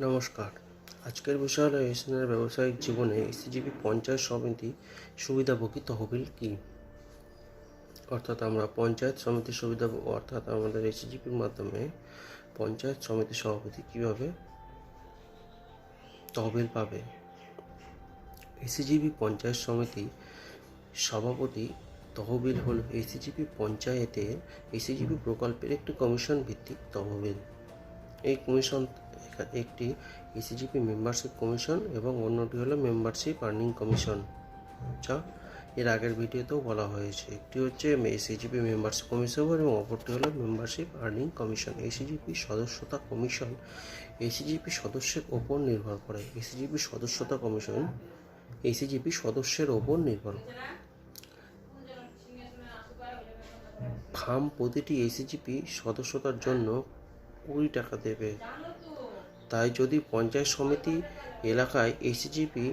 নমস্কার। আজকের বিষয় হলো এসএনের ব্যবসায়িক জীবনে এসিজিপি পঞ্চায়েত সমিতি সুবিধাভোগী তহবিল কী। অর্থাৎ আমরা পঞ্চায়েত সমিতি সুবিধা অর্থাৎ আমাদের এসিজিপির মাধ্যমে পঞ্চায়েত সমিতি সভাপতি কীভাবে তহবিল পাবে। এসিজিপি পঞ্চায়েত সমিতি সভাপতি তহবিল হল এসিজিপি প্রকল্পের একটি কমিশন ভিত্তিক তহবিল। এই কমিশন একটি এসিজিপি মেম্বারশিপ কমিশন এবং অন্যটি হলো মেম্বারশিপ আর্নিং কমিশন, যা এর আগের ভিডিওতেও বলা হয়েছে। একটি হচ্ছে এসিজিপি মেম্বারশিপ কমিশন এবং অপরটি হলো মেম্বারশিপ আর্নিং কমিশন। এসিজিপি সদস্যতা কমিশন এসিজিপি সদস্যের ওপর নির্ভর করে। এসিজিপি সদস্যতা কমিশন এসিজিপি সদস্যের ওপর নির্ভর করে। ফার্ম প্রতিটি এসিজিপি সদস্যতার জন্য 20 টাকা দেবে। তাই যদি পঞ্চায়েত সমিতি এলাকায় এসিজিপি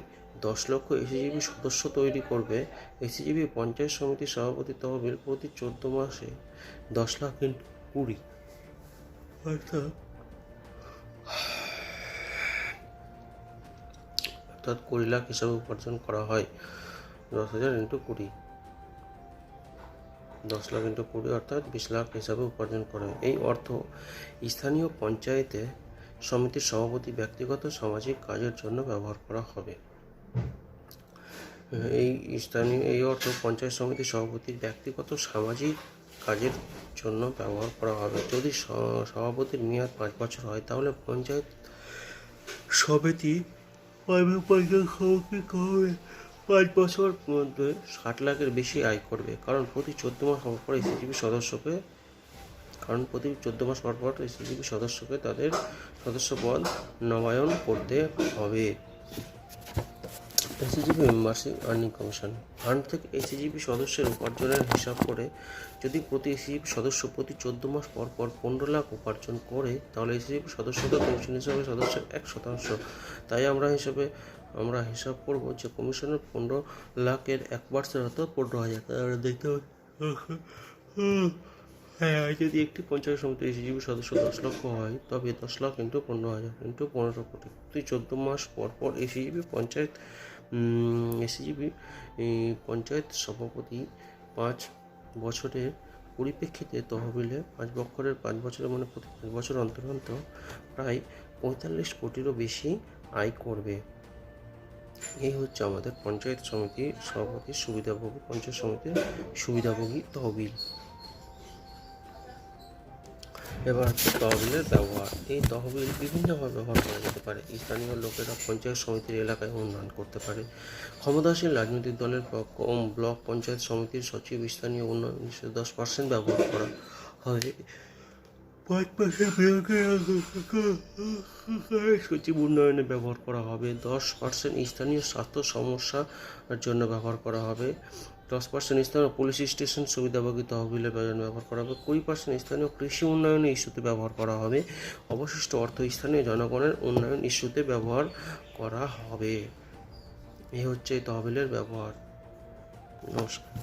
10 লক্ষ এসিজিপি সদস্য তৈরি করবে, এসিজিপি পঞ্চায়েত সমিতির সভাপতি তহবিল প্রতি 14 মাসে 10 লাখ × 20 অর্থাৎ 20 লাখ হিসাবে উপার্জন করা হয়। 10,000 × 20, 10 লাখ × 20 অর্থাৎ 20 লাখ হিসাবে উপার্জন করা হয়। এই অর্থ স্থানীয় পঞ্চায়েতে সমিতির সভাপতি ব্যক্তিগত সামাজিক কাজের জন্য ব্যবহার করা হবে। এই অর্থ পঞ্চায়েত সমিতির সভাপতির ব্যক্তিগত সামাজিক কাজের জন্য ব্যবহার করা হবে। যদি সভাপতির মেয়াদ 5 বছর হয়, তাহলে পঞ্চায়েত সমিতি 5 বছর মধ্যে 60 লাখের বেশি আয় করবে। কারণ প্রতি 14 মাস পর এসিজিপি সদস্যকে তাদের সদস্যপদ নবায়ন করতে হবে। এসিজিপি মেম্বারশিপ আর্নিং কমিশন ফান্ড থেকে এসিজিপি সদস্যের উপার্জনের হিসাব করে যদি প্রতি এসিজিপি সদস্য প্রতি 14 মাস পর 15 লাখ উপার্জন করে, তাহলে এসিজিপি সদস্যতা কমিশন হিসাবে সদস্যের 1%। তাই আমরা হিসাব করব যে কমিশনের 15 লাখের 1% অর্থাৎ 15,000। আমরা দেখতে পাই যদি একটি পঞ্চায়েত সমিতির এসিজিপি সদস্য 10 লক্ষ হয়, তবে 10 লাখ × 15,000 × 15 কোটি। প্রতি 14 মাস পর এসিজিপি পঞ্চায়েত সভাপতি 5 বছরের পরিপ্রেক্ষিতে তহবিলে 5 বছরের মানে প্রতি 5 বছর অন্তর প্রায় 45 কোটিরও বেশি আয় করবে। এই হচ্ছে আমাদের পঞ্চায়েত সমিতির সভাপতির সুবিধাভোগী তহবিল। এবার হচ্ছে তহবিলের ব্যবহার। এই তহবিল বিভিন্নভাবে ব্যবহার করা যেতে পারে। স্থানীয় লোকেরা পঞ্চায়েত সমিতির এলাকায় উন্নয়ন করতে পারে। ক্ষমতাসীন রাজনৈতিক দলের ব্লক পঞ্চায়েত সমিতির সচিব স্থানীয় উন্নয়ন 10% ব্যবহার করা হয়। 5 মাসের সচিব উন্নয়নে ব্যবহার করা হবে। 10% স্থানীয় স্বাস্থ্য সমস্যার জন্য ব্যবহার করা হবে। 10% স্থানীয় পুলিশ স্টেশন সুবিধাভোগী তহবিলে ব্যবহার করা হবে। 20% স্থানীয় কৃষি উন্নয়ন ইস্যুতে ব্যবহার করা হবে। অবশিষ্ট অর্থ স্থানীয় জনগণের উন্নয়ন ইস্যুতে ব্যবহার করা হবে। এই হচ্ছে এই তহবিলের ব্যবহার। নমস্কার।